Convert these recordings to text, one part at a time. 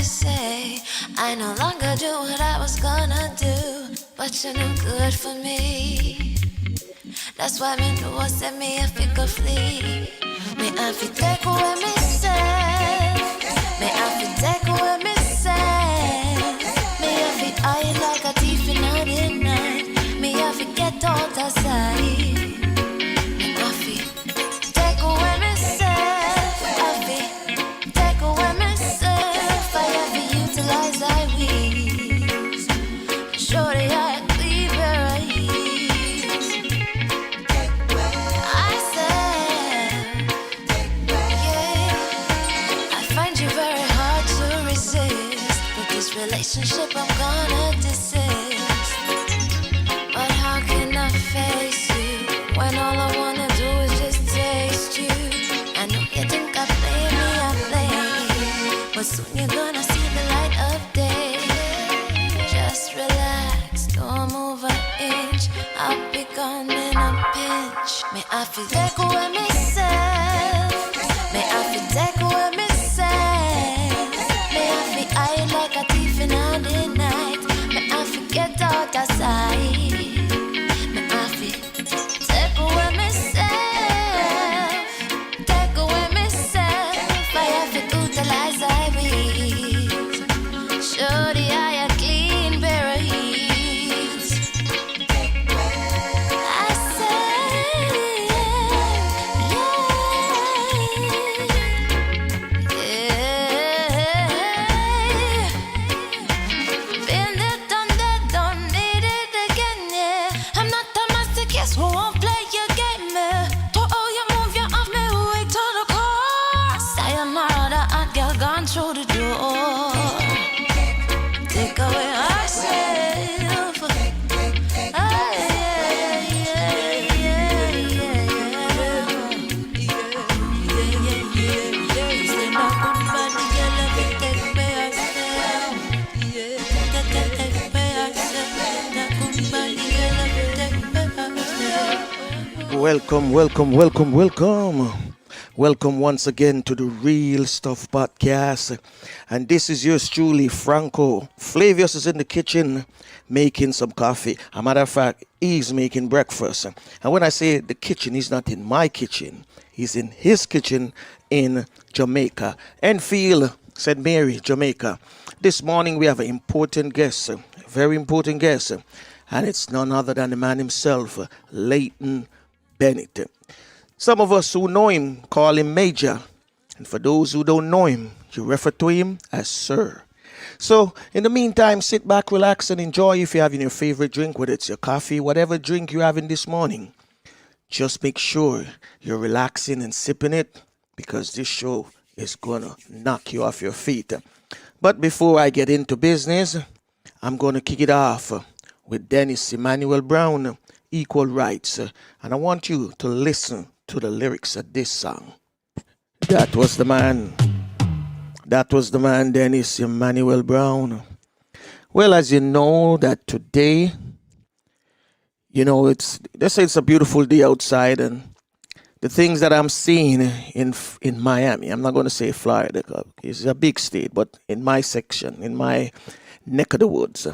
say I no longer do what I was gonna do, but you're no good for me. That's why me know I said me if you could flee. Me have to take away myself. Me have to take away myself. Me have to hide like a thief in the night. Me have to get out of sight. Me have to take away myself. Have to take away myself. I have to utilize I wings. Surely I cleave where I ease. I said, yeah, I find you very hard to resist. But this relationship I'm gonna desist. But how can I face you when all I wanna do is just taste you? I know you think I play me, I play, but soon you're gonna see the light of day. Just relax, don't move an inch. I'll be gone in a pinch. May I feel take away myself. May I feel take away myself. May I feel hide like a thief in the night. May I feel get out of sight. May I feel take away myself. Take away myself. I have to utilize I weeds. Show the eye a clean pair of heels. I said, yeah. Been there, done that, don't need it again, yeah. I'm not a master guess who won't play your game, yeah. To all you move, you off me way to the core. Sayonara, the hot girl gone through the door. Take away ourselves. Ah, yeah, yeah, yeah, yeah. Say no good body, girl, let me take away ourselves. Take away ourselves. No good body, girl, let me take away ourselves. Welcome. Welcome once again to the Real Stuff Podcast. And this is yours truly, Franco. Flavius is in the kitchen making some coffee. As a matter of fact, he's making breakfast. And when I say the kitchen, he's not in my kitchen. He's in his kitchen in Jamaica. Enfield, St. Mary, Jamaica. This morning we have an important guest, a very important guest. And it's none other than the man himself, Leighton Bennett. Some of us who know him call him Major. And for those who don't know him, you refer to him as Sir. So, in the meantime, sit back, relax, and enjoy if you're having your favorite drink, whether it's your coffee, whatever drink you're having this morning. Just make sure you're relaxing and sipping it, because this show is going to knock you off your feet. But before I get into business, I'm going to kick it off with Dennis Emmanuel Brown, Equal Rights. And I want you to listen to the lyrics of this song. That was the man, Dennis Emmanuel Brown. Well, as you know, that today, they say it's a beautiful day outside, and the things that I'm seeing in Miami, I'm not going to say Florida, it's a big state, but in my section, in my neck of the woods,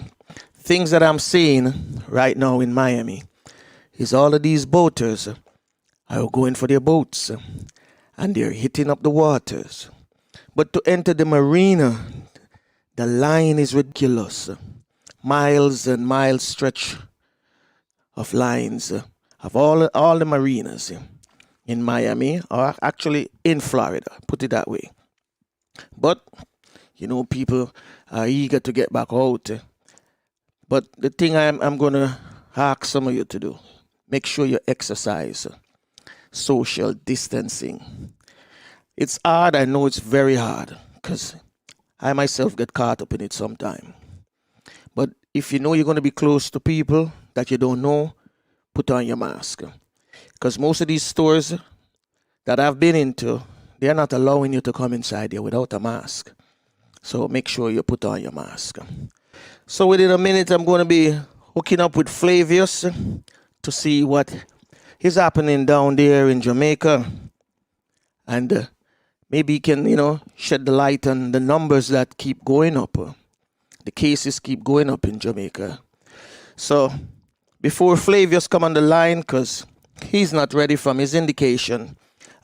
things that I'm seeing right now in Miami is all of these boaters are going for their boats, and they're hitting up the waters. But to enter the marina, the line is ridiculous. Miles and miles stretch of lines of all the marinas in Miami, or actually in Florida, put it that way. But, people are eager to get back out. But the thing I'm going to ask some of you to do, make sure you exercise social distancing. It's hard. I know it's very hard, because I myself get caught up in it sometime. But if you know you're going to be close to people that you don't know, put on your mask. Because most of these stores that I've been into, they're not allowing you to come inside there without a mask. So make sure you put on your mask. So within a minute, I'm going to be hooking up with Flavius to see what is happening down there in Jamaica. And maybe he can, shed the light on the numbers that keep going up. The cases keep going up in Jamaica. So before Flavius come on the line, because he's not ready from his indication,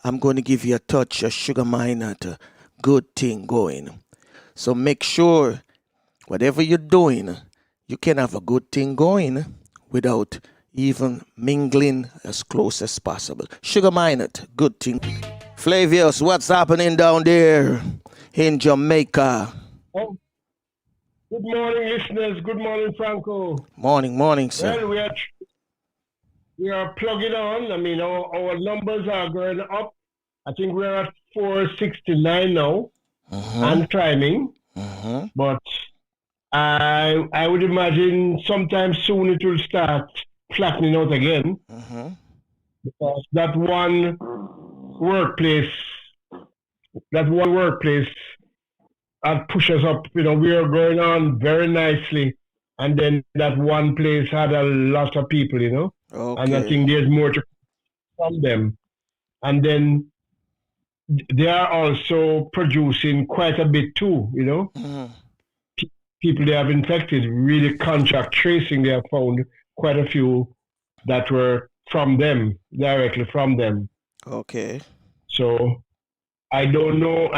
I'm going to give you a touch of Sugar Minott, a good thing going. So make sure whatever you're doing, you can have a good thing going without even mingling as close as possible. Sugar Minott, good thing. Flavius, what's happening down there in Jamaica? Oh, good morning, listeners. Good morning, Franco. Morning, sir. Well, we are plugging on. I mean, our numbers are going up. I think we're at 469 now and climbing. But I would imagine sometime soon it will start flattening out again. Because that one workplace had pushed us up. We are going on very nicely. And then that one place had a lot of people, Okay. And I think there's more to come from them. And then they are also producing quite a bit too, People they have infected, really contact tracing, they have found quite a few that were from them, directly from them. Okay. So I don't know,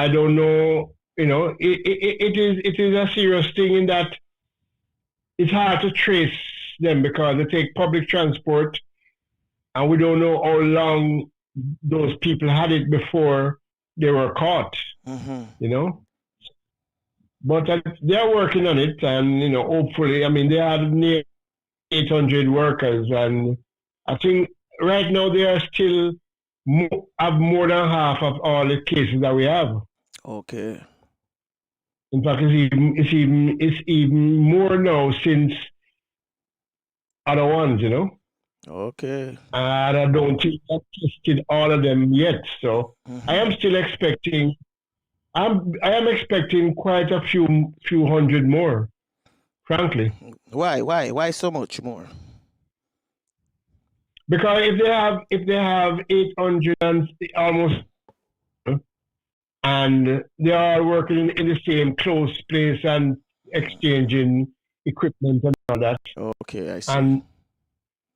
it is a serious thing in that it's hard to trace them because they take public transport and we don't know how long those people had it before they were caught, But they're working on it and, hopefully, I mean, they had near 800 workers and I think right now they are still have more than half of all the cases that we have. Okay. In fact, it's even more now since other ones, Okay. And I don't think I've tested all of them yet. So I am still expecting. I am expecting quite a few hundred more. Frankly. Why so much more? Because if they have 800 and almost, and they are working in the same close place and exchanging equipment and all that. Okay, I see. And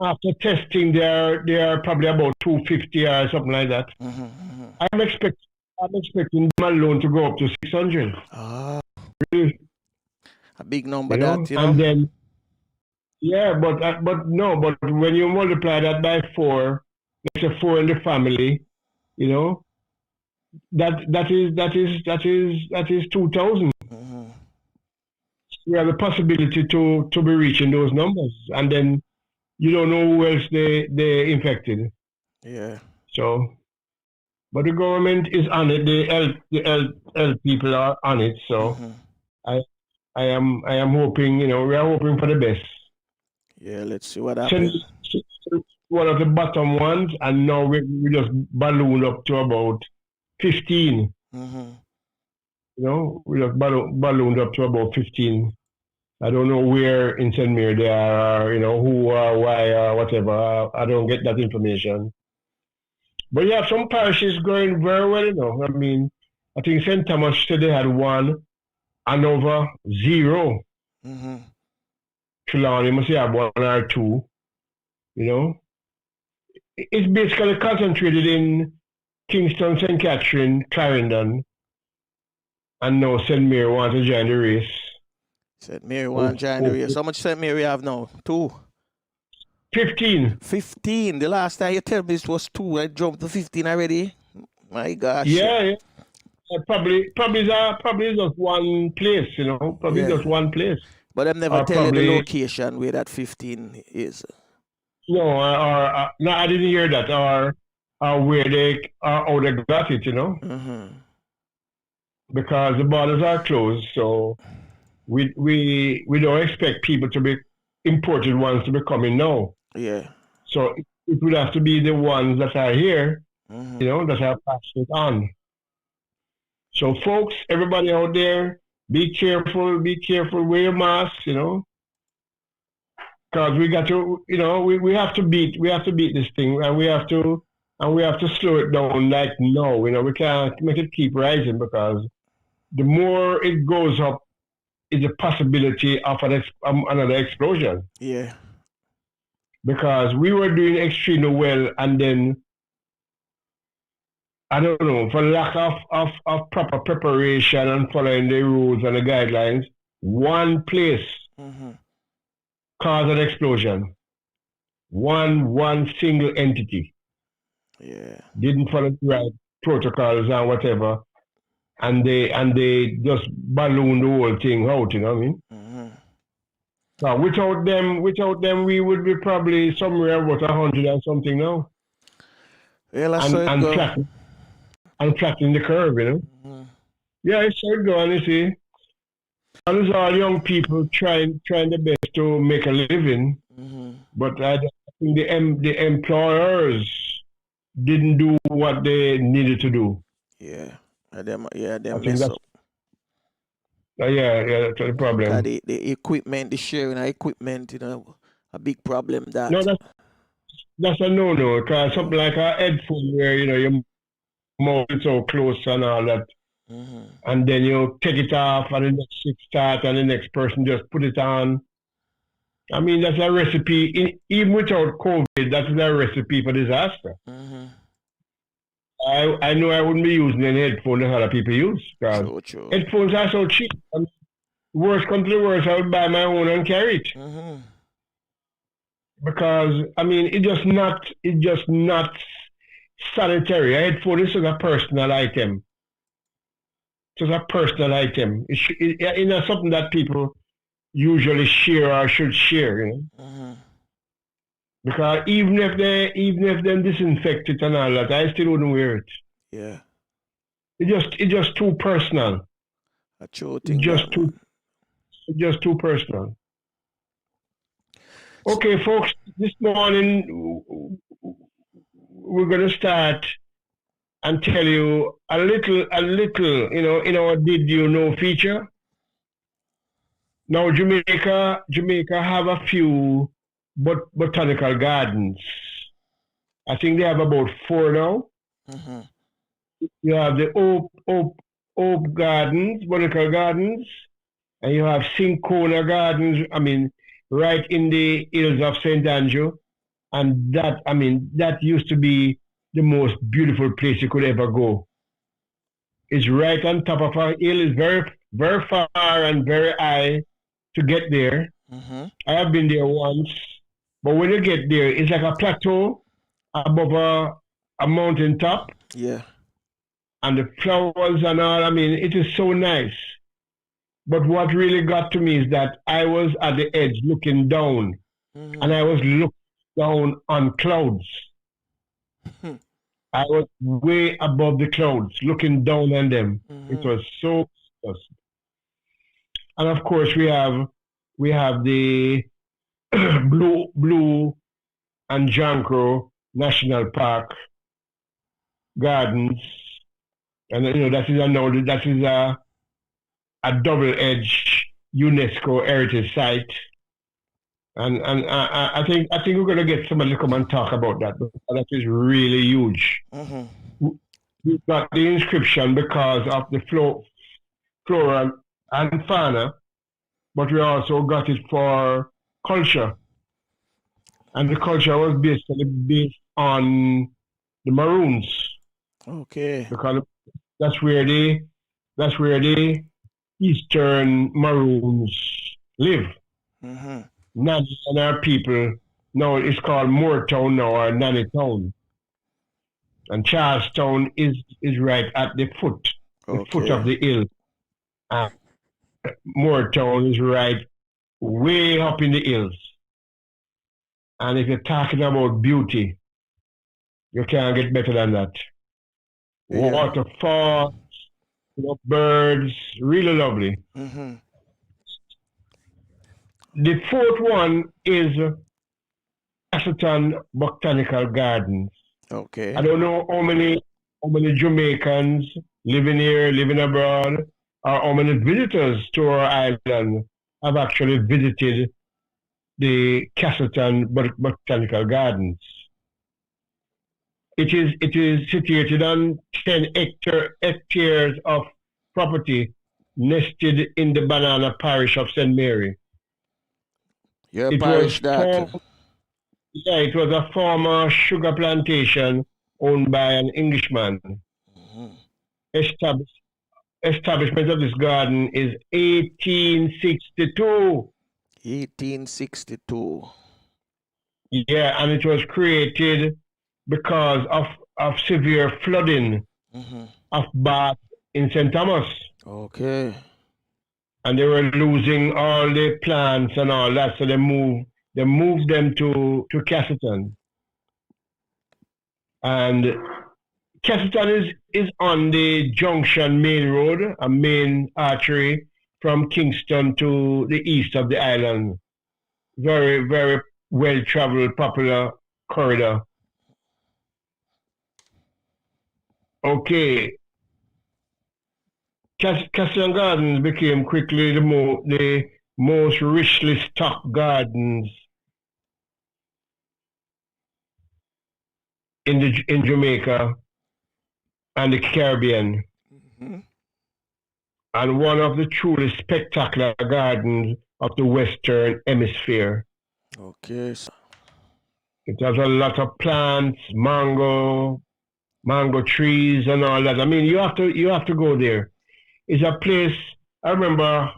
after testing, they are probably about 250 or something like that. I'm expecting them alone to go up to 600. Really, a big number, And then, but when you multiply that by 4, let's say 4 in the family, that is 2,000. We have the possibility to be reaching those numbers, and then you don't know who else they infected. Yeah. So, but the government is on it. The health people are on it. So, I am hoping. We are hoping for the best. Yeah. Let's see what happens. One of the bottom ones, and now we just ballooned up to about 15. We just ballooned up to about 15. I don't know where in St. Mary they are, or, who or why or whatever. I don't get that information. But yeah, some parishes going very well, I mean, I think St. Thomas said they had 1, Hanover 0. Trelawney must have 1 or 2, It's basically concentrated in Kingston, St. Catherine, Clarendon, and now St. Mary wants to join the race. St. Mary wants to join the race. How much St. Mary have now? 2? 15. 15. The last time you tell me it was 2, I jumped to 15 already. My gosh. Yeah. Probably just one place, Probably just one place. But them never tell you the location where that 15 is. No, no, I didn't hear that. Or where they how they got it, Because the borders are closed, so we don't expect people to be imported ones to be coming now. Yeah. So it would have to be the ones that are here, that are passing it on. So folks, everybody out there, be careful, wear your masks, because we got to, we have to beat this thing, and we have to and we have to slow it down like now. We can't make it keep rising because the more it goes up, is a possibility of another explosion. Yeah. Because we were doing extremely well, and then I don't know, for lack of proper preparation and following the rules and the guidelines, one place caused an explosion. One single entity. Yeah. Didn't follow the right protocols and whatever. And they just ballooned the whole thing out, you know what I mean? So without them we would be probably somewhere about 100 and something now. Yeah, that's how it go. And flattening the curve, you know. Yeah, it's so going, you see. And it's all young people trying their best to make a living, but I think the employers didn't do what they needed to do. Yeah, they mess up. Yeah, that's the problem. The equipment, the sharing of equipment, a big problem. That no, that's a no-no. Because something like a headphone where your mouth is so close and all that, and then you take it off, and the next shift start, and the next person just put it on. I mean, that's a recipe. Even without COVID, that's a recipe for disaster. I know I wouldn't be using any headphones that other people use. True. Headphones are so cheap. And worst come to the worst, I would buy my own and carry it. Because I mean, it's just not sanitary. A headphone is just a personal item. It's just a personal item. It's not something that people usually share or should share, Because even if they disinfect it and all that, I still wouldn't wear it. Yeah. It's just too personal. A true thing. It's just too personal. Okay, folks, this morning we're gonna start and tell you a little, in our Did You Know feature. Now Jamaica have a few botanical gardens. I think they have about 4 now. You have the Oak Gardens, Botanical Gardens, and you have Sincona Gardens, right in the hills of St. Andrew. And that used to be the most beautiful place you could ever go. It's right on top of a hill. It's very, very far and very high to get there. I have been there once. But when you get there, it's like a plateau above a mountain top. Yeah. And the flowers and all, it is so nice. But what really got to me is that I was at the edge looking down. And I was looking down on clouds. I was way above the clouds, looking down on them. It was so awesome. And of course we have the Blue and Jankro National Park gardens, and that is a double-edged UNESCO heritage site, and I think we're gonna get somebody to come and talk about that because that is really huge. We got the inscription because of the flora and fauna, but we also got it for culture, and the culture was basically based on the Maroons. Okay. Because that's where the Eastern Maroons live. Nanny and our people now it's called Moortown now, or Nanny Town, and Charlestown is right at the foot of the hill. Moortown is right way up in the hills. And if you're talking about beauty, you can't get better than that. Yeah. Waterfalls, birds, really lovely. The fourth one is Casselton Botanical Gardens. Okay. I don't know how many Jamaicans living here, living abroad, or how many visitors to our island have actually visited the Casselton Botanical Gardens. It is situated on 10 hectares of property nested in the banana parish of St. Mary. Your It was parish that. it was a former sugar plantation owned by an Englishman. Established, establishment of this garden is 1862. 1862. Yeah, and it was created because of severe flooding of Bath in St. Thomas. Okay. And they were losing all the plants and all that, so they moved them to Casselton. And Casselton is on the Junction main road, a main artery from Kingston to the east of the island. Very, very well traveled, popular corridor. Okay. Casselton Gardens became quickly the most richly stocked gardens in Jamaica and the Caribbean, and one of the truly spectacular gardens of the Western Hemisphere. Okay. It has a lot of plants, mango trees, and all that. I mean, you have to go there. It's a place. I remember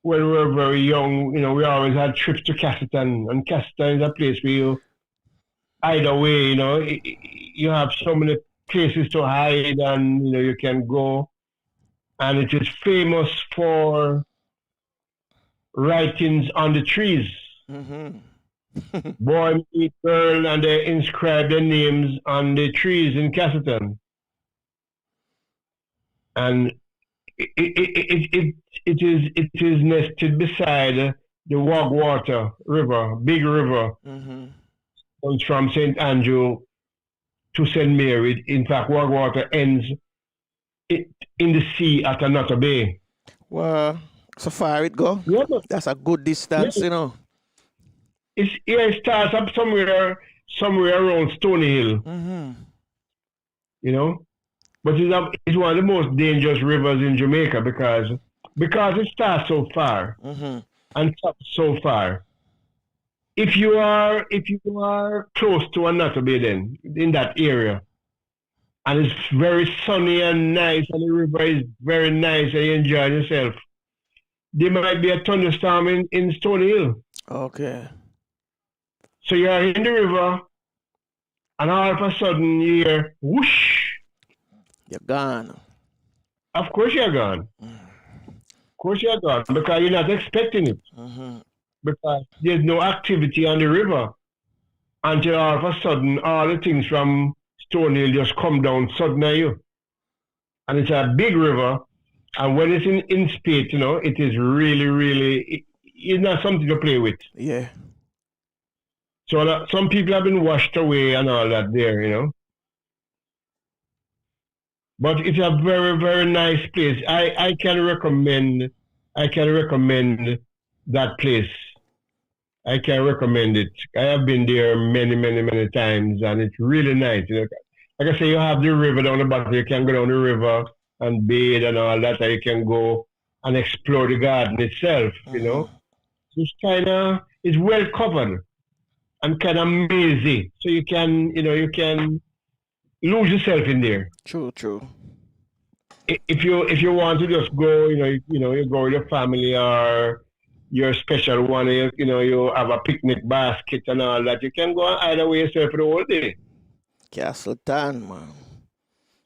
when we were very young. We always had trips to Casselton, and Casselton is a place where you, either way, you have so many places to hide, and you can go. And it is famous for writings on the trees. Boy meet girl, and they inscribe their names on the trees in Casselton. And it is nested beside the Wagwater River, big river, comes from St. Andrew to St. Mary. In fact, Wagwater ends in the sea at Another Bay. Well, so far it go. Yeah, That's a good distance, it starts up somewhere around Stony Hill. But it's one of the most dangerous rivers in Jamaica because it starts so far and stops so far. If you are close to Another Bay, then in that area, and it's very sunny and nice, and the river is very nice, and you enjoy yourself, there might be a thunderstorm in Stony Hill. Okay. So you are in the river, and all of a sudden you hear whoosh. You're gone. Of course you're gone. Of course you're gone because you're not expecting it. Because there's no activity on the river until all of a sudden all the things from Stony Hill just come down suddenly at you. And it's a big river, and when it's in spate, it is really, really, it's not something to play with. Yeah. So some people have been washed away and all that there, But it's a very, very nice place. I can recommend that place. I can recommend it. I have been there many, many, many times, and it's really nice. Like I say, you have the river down the bottom. You can go down the river and bathe and all that, and you can go and explore the garden itself. It's well covered and kind of mazy, so you can lose yourself in there. True. If you want to just go, you go with your family or your special one, you have a picnic basket and all that, you can go either way yourself for the whole day. Casselton, man.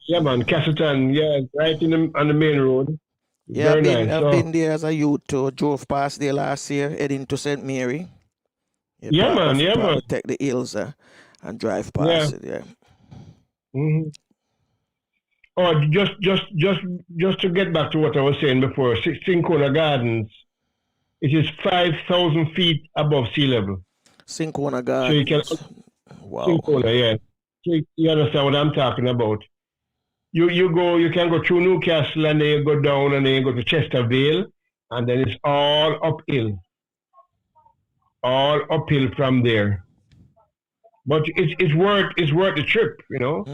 Yeah, man, Casselton, yeah, right on the main road. Yeah, I've been there as a youth too. Drove past there last year, heading to St. Mary. Man. Take the hills and drive past it, yeah. Oh, just to get back to what I was saying before, Cinchona Gardens, it is 5,000 feet above sea level. Cinchona Gardens. So you can, wow. Cinchona, yeah. So you understand what I'm talking about. You can go through Newcastle, and then you go down, and then you go to Chesterville, and then it's all uphill. All uphill from there. but it's worth the trip, you know.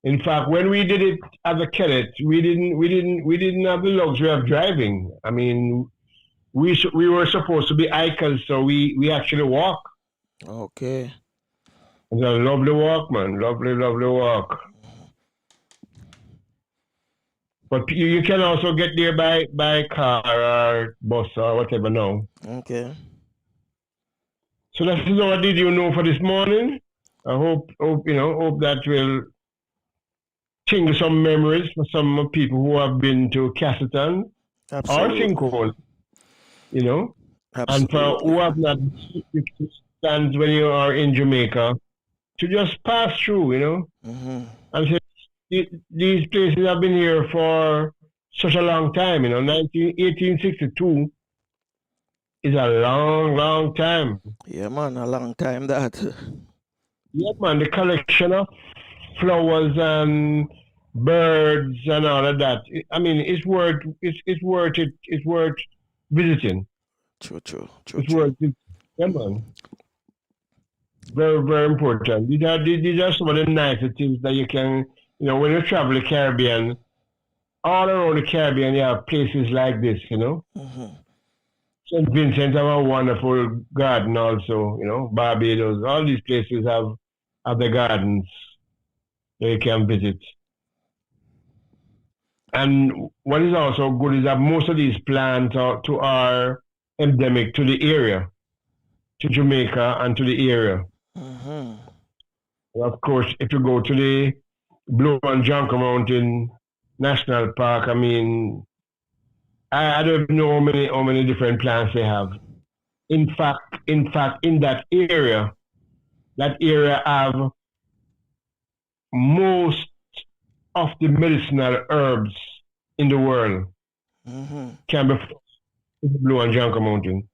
In fact, when we did it at the Kenneth, we didn't have the luxury of driving. I mean, we were supposed to be hikers, so we actually walk. Okay. It's a lovely walk, man. Lovely, lovely walk. But you can also get there by car or bus or whatever now. Okay. So that is what did you know for this morning. I hope that will tingle some memories for some people who have been to Casselton or Sinkhole, you know. Absolutely. And for who have not stands when you are in Jamaica, to just pass through, you know. And say, these places have been here for such a long time, you know. 1862 is a long, long time. Yeah, man, a long time that. Yeah, man, the collection of flowers and birds and all of that. I mean, it's worth it. It's worth visiting. True. It's worth it. Yeah, man. Very, very important. These are some of the nicer things that you can, you know, when you travel the Caribbean, all around the Caribbean, you have places like this, you know. St. Vincent have a wonderful garden also, you know, Barbados. All these places have the gardens that you can visit. And what is also good is that most of these plants are endemic to the area, to Jamaica and to the area. Of course, if you go to the Blue and Jonker Mountain National Park, I mean, I don't know how many different plants they have. In fact, in that area have most of the medicinal herbs in the world can be found in the Blue and Jonker Mountain.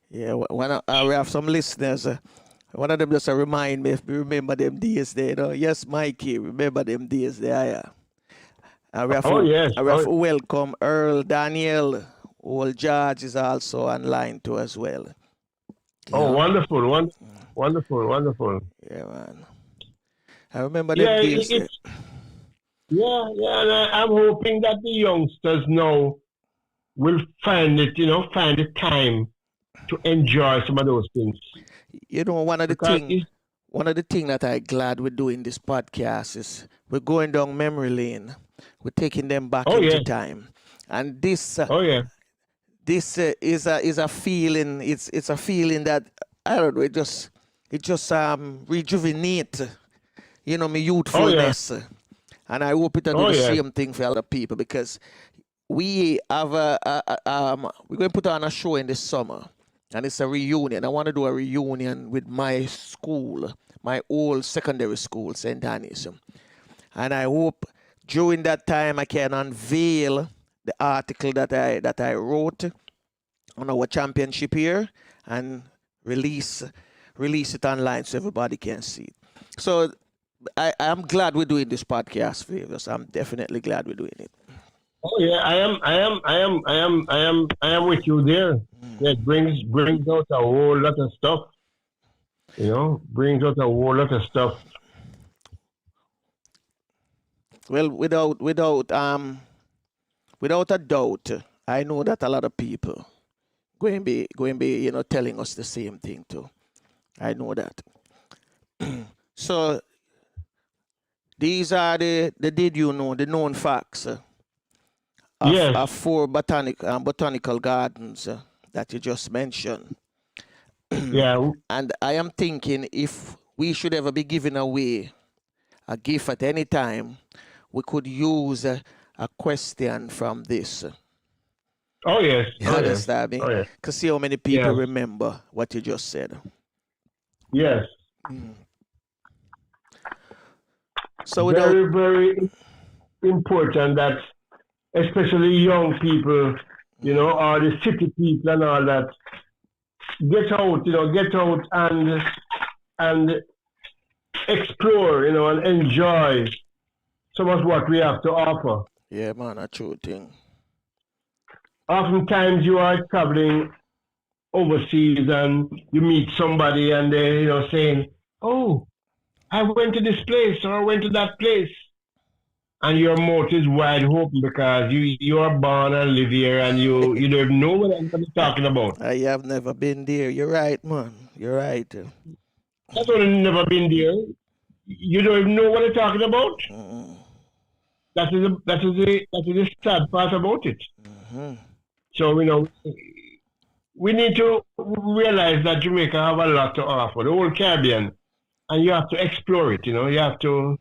Yeah, when we have some listeners, one of them just remind me if we remember them days there, you know. Yes, Mikey, remember them days there, yeah. And we have to welcome Earl Daniel. Old George is also online too as well. Wonderful. Yeah, man. I remember them days. And I'm hoping that the youngsters now will find the time to enjoy some of those things. You know, one of the things that I'm glad we're doing this podcast is we're going down memory lane. We're taking them back into time, and this is a feeling. It's a feeling that I don't know. It just rejuvenate, you know, my youthfulness, and I hope it'll do the same thing for other people, because we have we're going to put on a show in the summer, and it's a reunion. I want to do a reunion with my school, my old secondary school, St. Annie's, and I hope during that time I can unveil the article that I wrote on our championship here and release it online so everybody can see it. So I'm glad we're doing this podcast, Favors. I'm definitely glad we're doing it. Oh yeah, I am with you there. It brings out a whole lot of stuff. You know, brings out a whole lot of stuff. Well, without a doubt, I know that a lot of people going be you know, telling us the same thing too. I know that. So these are the known facts of 4 botanical gardens that you just mentioned. Yeah. And I am thinking, if we should ever be giving away a gift at any time, we could use a question from this. Oh yes. You understand me? Oh yes. Because see how many people remember what you just said. Yes. So very important that especially young people, you know, or the city people and all that, get out and explore, you know, and enjoy some of what we have to offer. Yeah, man, a true thing. Oftentimes you are traveling overseas and you meet somebody and they, saying, "Oh, I went to this place or I went to that place," and your mouth is wide open because you are born and live here and you don't even know what I'm talking about. I have never been there. You're right, man. You're right. That's what I've never been there. You don't even know what I'm talking about. Mm-hmm. That is the sad part about it. Mm-hmm. So we need to realize that Jamaica have a lot to offer, the whole Caribbean, and you have to explore it. You have to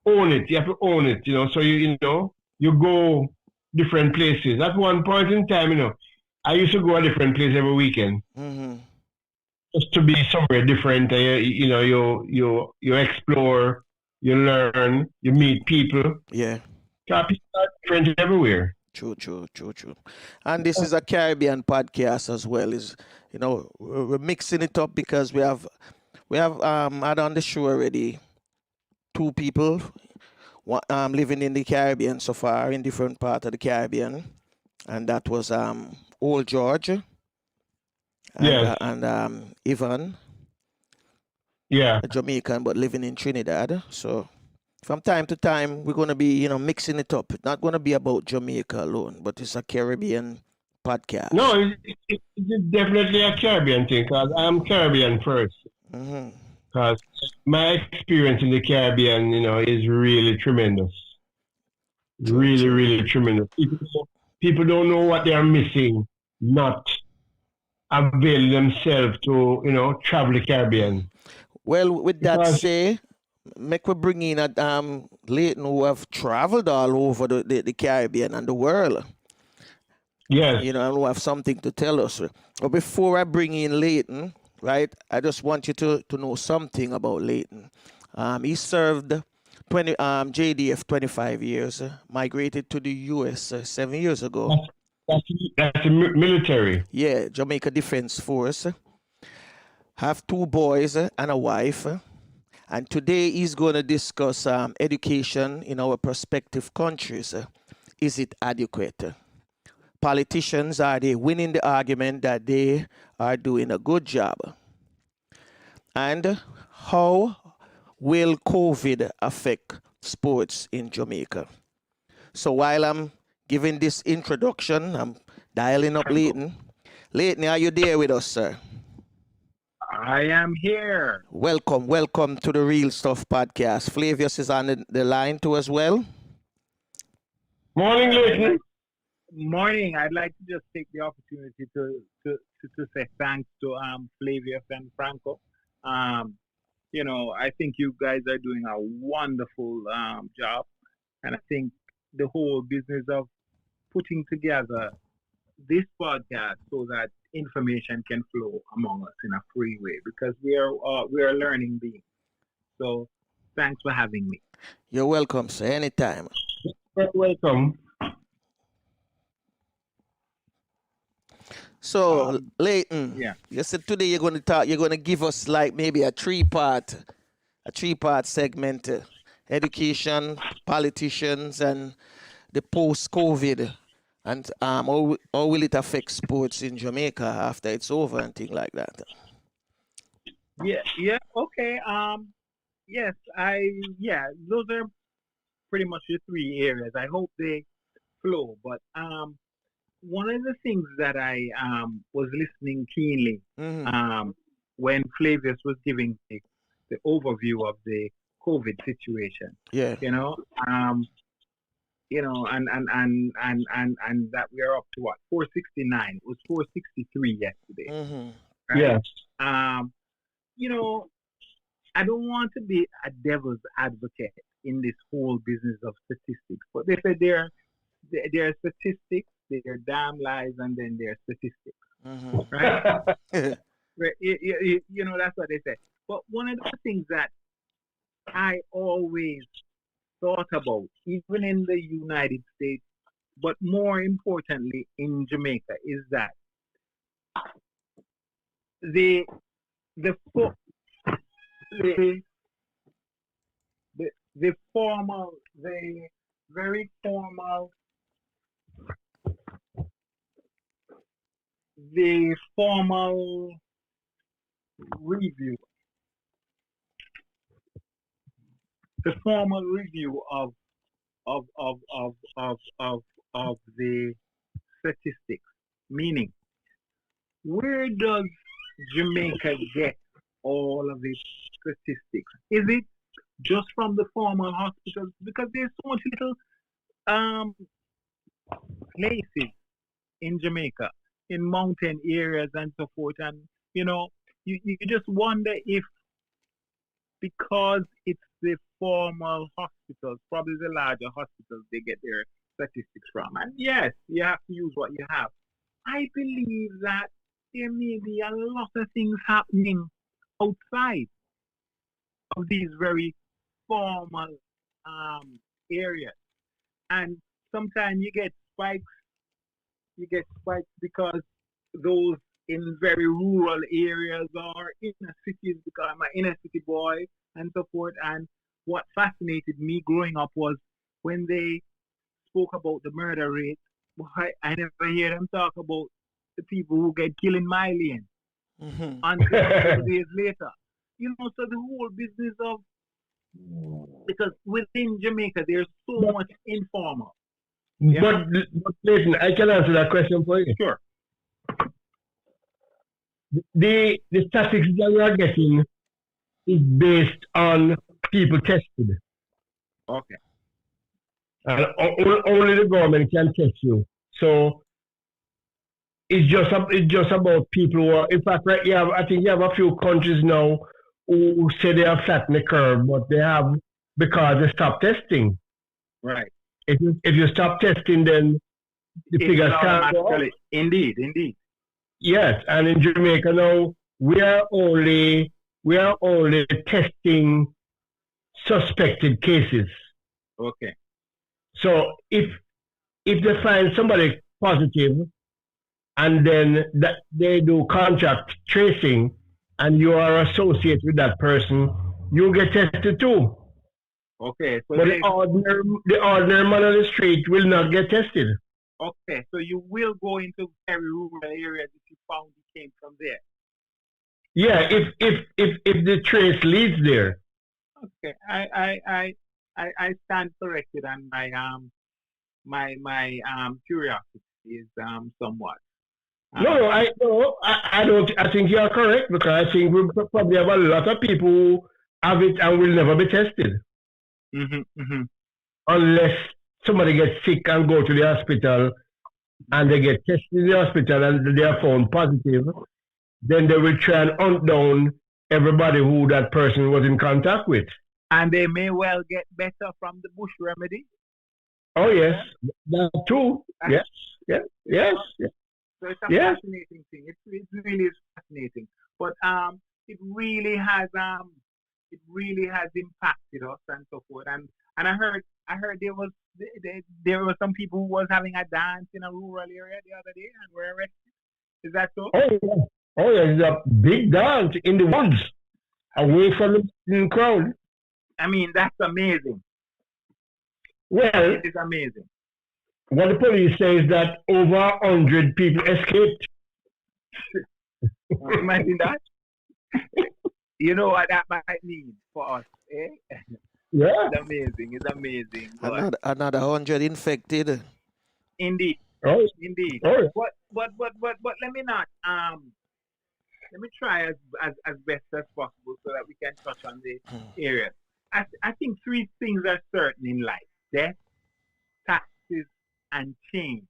own it. You have to own it. So you go different places. At one point in time, I used to go a different place every weekend Mm-hmm. just to be somewhere different. You explore, you learn, you meet people. Yeah. People are different everywhere. True, true, true, true. And this is a Caribbean podcast as well. Is we're mixing it up because we have had on the show already two people living in the Caribbean so far in different parts of the Caribbean, and that was Old George and Yes. Ivan, Yeah. a Jamaican but living in Trinidad. So from time to time we're gonna be mixing it up. It's not gonna be about Jamaica alone, but it's a Caribbean podcast. No, it's definitely a Caribbean thing because I'm Caribbean first. Mm-hmm. Because my experience in the Caribbean, is really tremendous. True, Really, true. really tremendous. People don't know what they are missing, not avail themselves to, travel the Caribbean. Well, with that Because, say, make we bring in a Leighton who have traveled all over the Caribbean and the world. yes, And who have something to tell us. But before I bring in Leighton, right, I just want you to know something about Leighton. He served 20 JDF 25 years, migrated to the US 7 years ago. that's the military. Yeah, Jamaica Defense Force. Have two boys and a wife. And today he's going to discuss education in our prospective countries. Is it adequate? Politicians, are they winning the argument that they are doing a good job? And how will COVID affect sports in Jamaica? So while I'm giving this introduction, I'm dialing up Leighton. Leighton, are you there with us, sir? I am here. Welcome to the Real Stuff podcast. Flavius is on the line too as well. Morning, Leighton. Morning. I'd like to just take the opportunity to say thanks to Flavius and Franco. I think you guys are doing a wonderful job, and I think the whole business of putting together this podcast so that information can flow among us in a free way, because we are learning beings. So thanks for having me. You're welcome, sir. Anytime. Welcome. So, Leighton, yeah. you said today you're going to give us like maybe a three-part segment, education, politicians, and the post-COVID, and how will it affect sports in Jamaica after it's over and things like that. Yeah, okay. Yes, those are pretty much the three areas. I hope they flow, but one of the things that I was listening keenly when Flavius was giving the overview of the COVID situation. Yeah. And that we are up to what, 469. It was 463 yesterday. Mm-hmm. Right? Yeah. I don't want to be a devil's advocate in this whole business of statistics, but they say there are statistics, there are damn lies, and then there are statistics. Mm-hmm. Right? That's what they say. But one of the things that I always thought about, even in the United States, but more importantly in Jamaica, is that the very formal the formal review, the formal review of of of of of of the statistics. Meaning, where does Jamaica get all of its statistics? Is it just from the formal hospitals? Because there's so much little um, places in Jamaica, in mountain areas and so forth, and you know, you just wonder if because it's the formal hospitals, probably the larger hospitals, they get their statistics from. And yes, you have to use what you have. I believe that there may be a lot of things happening outside of these very formal areas. And sometimes you get spikes because those in very rural areas or inner cities, because I'm an inner city boy and so forth. And what fascinated me growing up was when they spoke about the murder rate, I never hear them talk about the people who get killed in my lane until a couple days later. You know, so the whole business of, because within Jamaica there's so much informal. But listen, I can answer that question for you. Sure. The statistics that we are getting is based on people tested. Okay. And only the government can test you. So it's just about people who are. In fact, right, I think you have a few countries now who say they have flattened the curve, but they have because they stopped testing. Right. If you stop testing, then the figures can't go up. Indeed. Yes, and in Jamaica now we are only testing suspected cases. Okay. So if they find somebody positive and then that they do contact tracing and you are associated with that person, you get tested too. Okay. So but the ordinary man on the street will not get tested. Okay, so you will go into very rural areas if you found he came from there. Yeah, if the trace leads there. Okay, I stand corrected, and my curiosity is somewhat. No, I don't. I think you are correct, because I think we probably have a lot of people who have it and will never be tested, unless somebody gets sick and go to the hospital and they get tested in the hospital and they are found positive. Then they will try and hunt down everybody who that person was in contact with. And they may well get better from the bush remedy. Oh yes, that too. Yes. So it's a fascinating thing. It really is fascinating. But it really has impacted us and so forth. And I heard there were some people who was having a dance in a rural area the other day and were arrested. Is that so? Oh yeah, it's a big dance in the woods, away from the crowd. I mean, that's amazing. Well, it is amazing. What the police say is that over 100 people escaped. Imagine that. You know what that might mean for us, eh? Yeah. It's amazing. Another 100 infected. Indeed. Oh. Indeed. Oh. But let me not let me try as best as possible so that we can touch on the area. I think three things are certain in life: death, taxes, and change.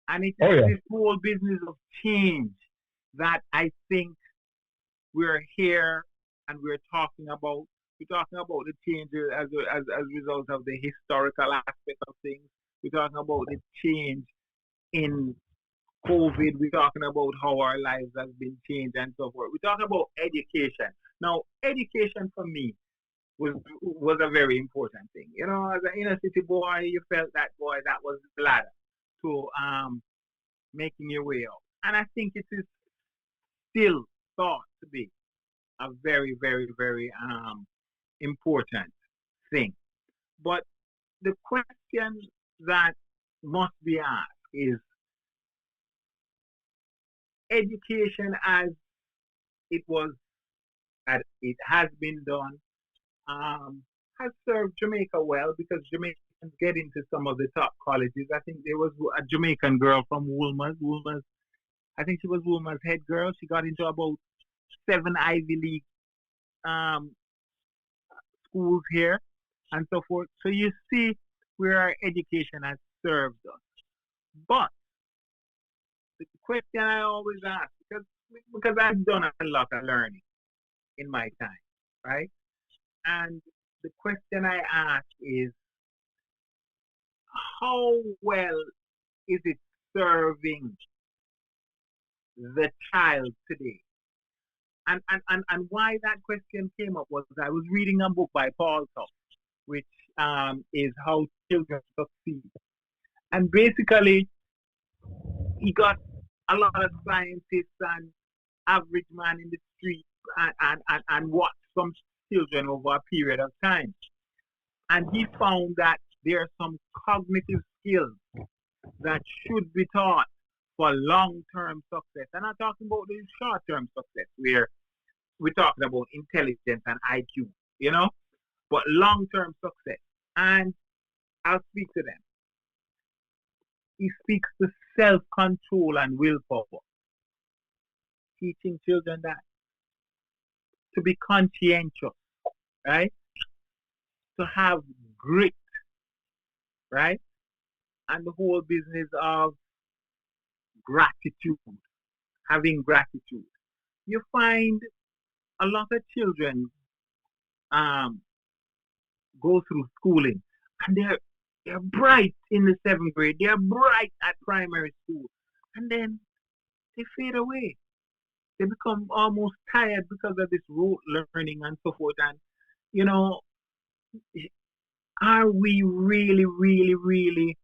And it is this whole business of change that I think we're here and we're talking about. We're talking about the change as a result of the historical aspect of things. We're talking about the change in COVID. We're talking about how our lives have been changed and so forth. We're talking about education. Now, education for me was a very important thing. You know, as an inner city boy, you felt that was the ladder to making your way out. And I think it is still thought to be a very, very, very important thing. But the question that must be asked is, education as it was, as it has been done, has served Jamaica well because Jamaicans get into some of the top colleges. I think there was a Jamaican girl from Woolmer's. I think she was Woolmer's head girl. She got into about 7 Ivy League um, schools here and so forth. So you see where our education has served us. But the question I always ask, because I've done a lot of learning in my time, right? And the question I ask is, how well is it serving the child today? And why that question came up was I was reading a book by Paul Tuck, which is How Children Succeed. And basically, he got a lot of scientists and average man in the street and watched some children over a period of time. And he found that there are some cognitive skills that should be taught for long-term success. I'm not talking about the short-term success where we're talking about intelligence and IQ, you know, but long-term success. And I'll speak to them. He speaks to self-control and willpower, teaching children that to be conscientious, right? To have grit, right? And the whole business of gratitude, having gratitude. You find a lot of children go through schooling and they're bright in the 7th grade, they're bright at primary school, and then they fade away. They become almost tired because of this rote learning and so forth. And, you know, are we really, really, really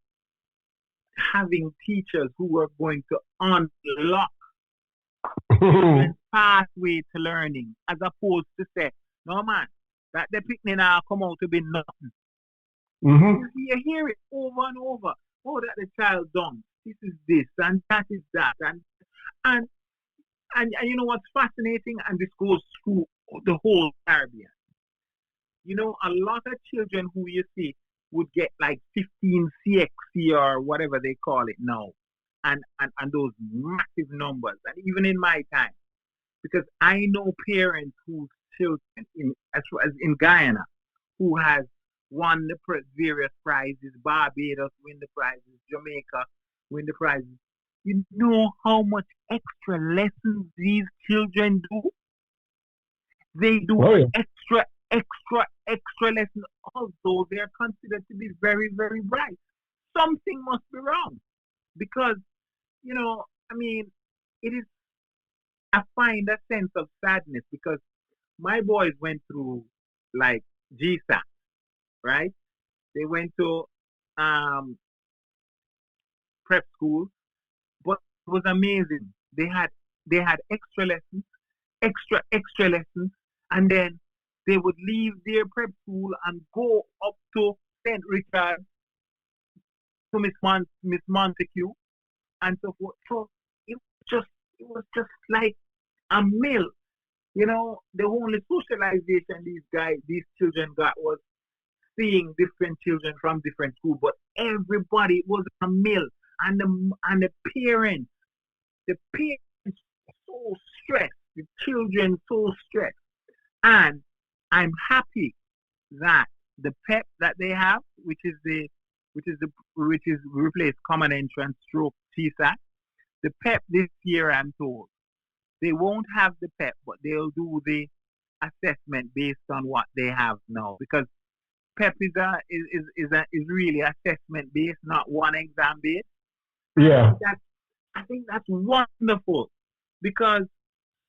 having teachers who are going to unlock the pathway to learning, as opposed to say, no man, that the picnic now come out to be nothing. You hear it over and over. Oh, that the child done. This is this and that is that. And you know what's fascinating? And this goes through the whole Caribbean. You know, a lot of children who you see would get like 15 CXC or whatever they call it now. And those massive numbers. And even in my time, because I know parents whose children as in Guyana who has won the various prizes, Barbados win the prizes, Jamaica win the prizes. You know how much extra lessons these children do? They do extra lessons, although they are considered to be very, very bright. Something must be wrong. Because, you know, I mean, I find a sense of sadness because my boys went through like GSAT, right? They went to prep school, but it was amazing. They had extra lessons, extra lessons, and then they would leave their prep school and go up to St. Richard to Miss Montague and so forth. So it was just like a mill. You know, the only socialization these children got was seeing different children from different schools, but everybody was a mill, and the parents so stressed, the children so stressed, and I'm happy that the PEP that they have, which is replaced Common Entrance stroke TSAT, the PEP this year I'm told they won't have the PEP, but they'll do the assessment based on what they have now, because PEP is really assessment based, not one exam based. Yeah. I think that's wonderful, because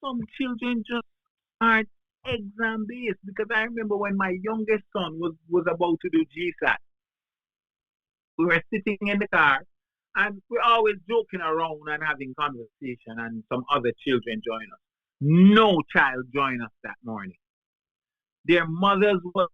some children just aren't exam based. Because I remember when my youngest son was about to do GSAT, we were sitting in the car and we're always joking around and having conversation, and some other children join us. No child joined us that morning. Their mothers were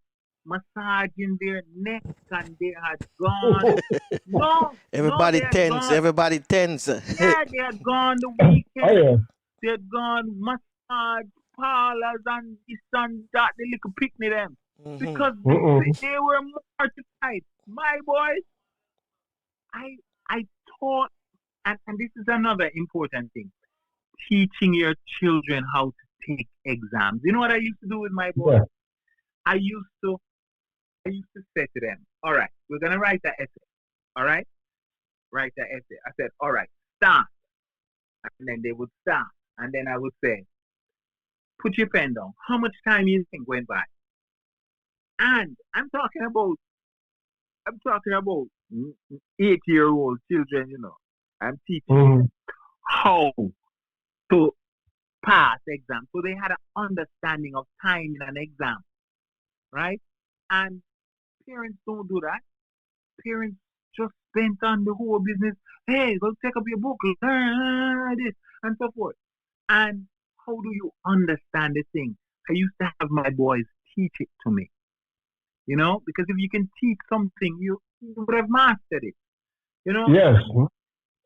massaging their necks and they had gone. No. Everybody they had tends. gone. Everybody tends. Yeah, they had gone the Oh, weekend. yeah. They had gone massage parlors and this and that. The little picnic them because they were mortified. My boys, I taught, and this is another important thing: teaching your children how to take exams. You know what I used to do with my boys? Yeah. I used to say to them, all right, we're gonna write that essay. All right? Write that essay. I said, all right, start. And then they would start. And then I would say, put your pen down. How much time you think went by? And I'm talking about 8-year-old children, you know. I'm teaching them how to pass exams. So they had an understanding of time in an exam. Right? And parents don't do that. Parents just bent on the whole business. Hey, go take up your book, learn this, and so forth. And how do you understand the thing? I used to have my boys teach it to me. You know, because if you can teach something, you would have mastered it. You know? Yes.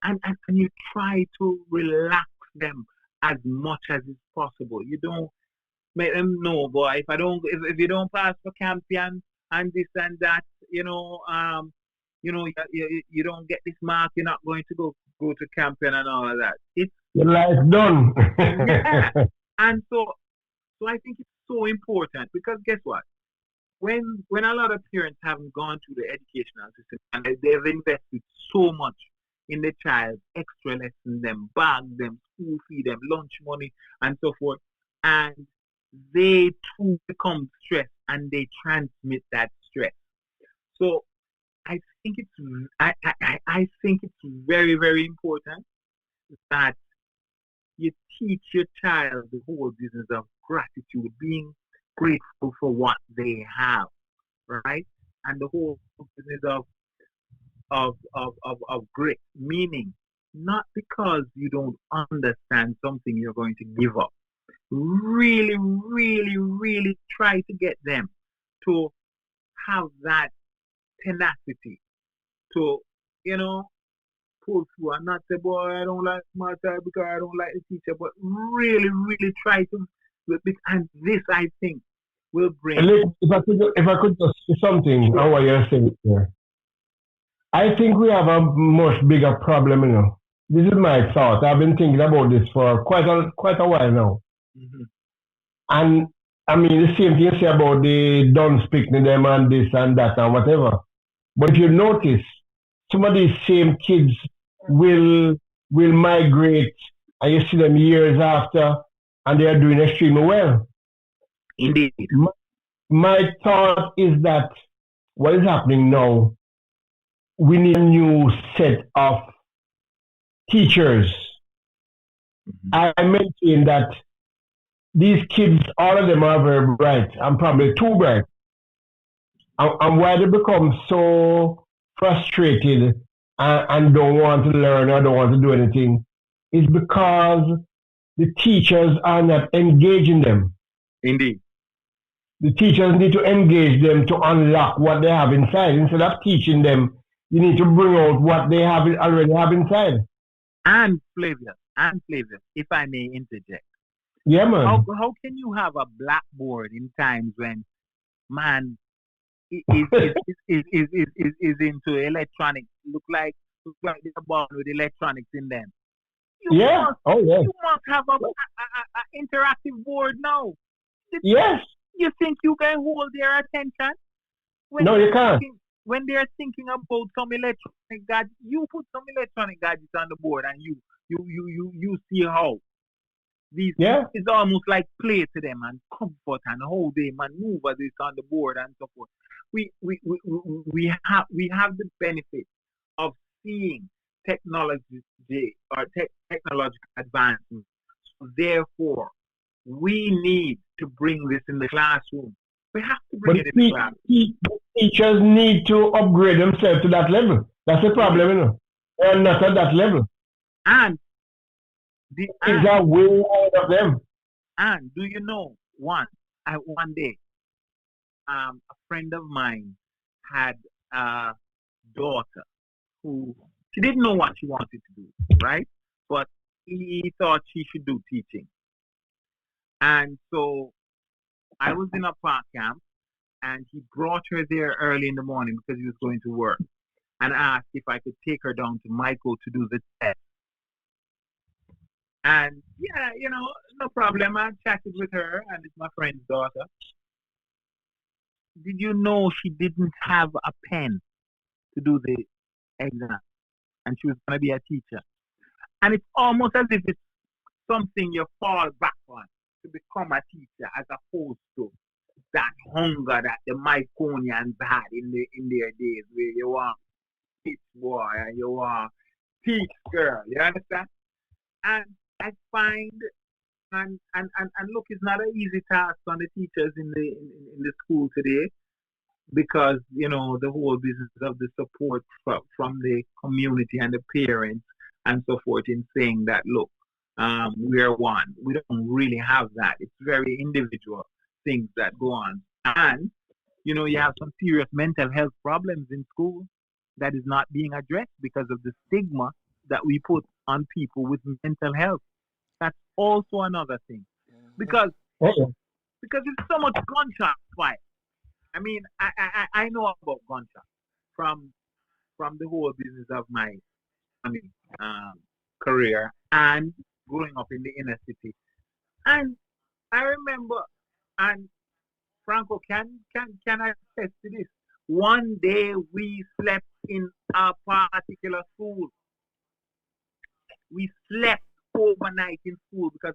And you try to relax them as much as is possible. You don't make them know, boy, if you don't pass for champion and this and that, you don't get this mark, you're not going to go to champion and all of that. It's Your life's done. yeah. And so I think it's so important because guess what? When a lot of parents haven't gone through the educational system and they've invested so much in the child, extra lessons, them, bag them, school fee them, lunch money, and so forth, and they too become stressed and they transmit that stress. So I think it's very, very important that you teach your child the whole business of gratitude, being grateful for what they have, right? And the whole business of grit, meaning not because you don't understand something you're going to give up. Really, really, really try to get them to have that tenacity to, pull through and not say, boy, I don't like my type because I don't like the teacher, but really, really try to, and this, I think, will bring. If I could just say something on what you're saying here. I think we have a much bigger problem, you know. This is my thought. I've been thinking about this for quite a while now. Mm-hmm. And I mean, the same thing you say about the don't speak to them and this and that and whatever. But if you notice, some of these same kids will migrate, and you see them years after, and they are doing extremely well. Indeed. My thought is that what is happening now, we need a new set of teachers. Mm-hmm. I maintain that these kids, all of them are very bright, and probably too bright. And why they become so frustrated and don't want to learn or don't want to do anything is because the teachers are not engaging them. Indeed. The teachers need to engage them to unlock what they have inside. Instead of teaching them, you need to bring out what they already have inside. And Flavius, if I may interject. Yeah, man. How can you have a blackboard in times when man is into electronics? Look like they're born with electronics in them. You must have a interactive board now. Yes. You think you can hold their attention? No, you can't. When they're thinking about some electronic gadget, you put some electronic gadgets on the board and you see how these it's almost like play to them and comfort and how they maneuver this on the board and so forth. We have the benefit of seeing technology or technological advancement. So therefore, we need to bring this in the classroom. We have to bring it in the classroom. Teachers need to upgrade themselves to that level. That's the problem, you know. They're not at that level. And kids are way ahead of them. And do you know, one day, a friend of mine had a daughter who She didn't know what she wanted to do, right? But he thought she should do teaching. And so I was in a park camp, and he brought her there early in the morning because he was going to work, and asked if I could take her down to Michael to do the test. And yeah, no problem. I chatted with her, and it's my friend's daughter. Did you know she didn't have a pen to do the exam? And she was going to be a teacher. And it's almost as if it's something you fall back on to become a teacher, as opposed to that hunger that the Myconians had in their days, where you are teach boy and you are teach girl. You understand? And I find and look, it's not an easy task on the teachers in the school today, because the whole business of the support from the community and the parents and so forth, in saying that, look, we're one. We don't really have that. It's very individual things that go on. And, you have some serious mental health problems in school that is not being addressed because of the stigma that we put on people with mental health. That's also another thing. Because it's so much gunshot fight. I mean, I know about gunshot from the whole business of my career and growing up in the inner city. And I remember, and Franco, can I attest to this? One day we slept in a particular school. We slept overnight in school because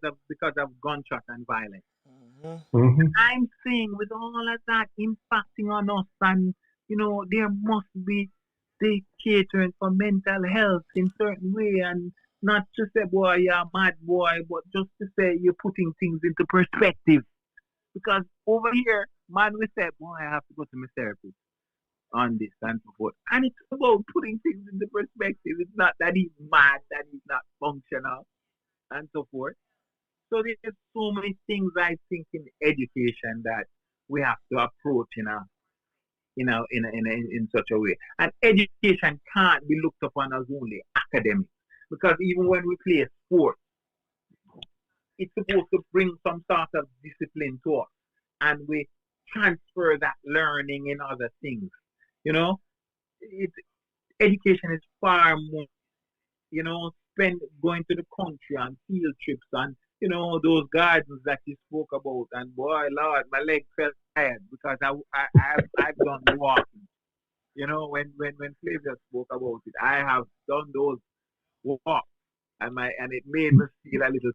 of gunshot and violence. Mm-hmm. I'm saying, with all of that impacting on us, and there must be the catering for mental health in certain way, and not to say, boy, you're a mad boy, but just to say you're putting things into perspective. Because over here, man, we say, boy, I have to go to my therapist on this and so forth. And it's about putting things into perspective. It's not that he's mad, that he's not functional, and so forth. So there's so many things, I think, in education that we have to approach in such a way. And education can't be looked upon as only academic, because even when we play sport, it's supposed to bring some sort of discipline to us, and we transfer that learning in other things. Education is far more. Going to the country on field trips and those gardens that you spoke about, and boy, Lord, my leg felt tired because I've done walking. When Flavia spoke about it, I have done those walks, and it made me feel a little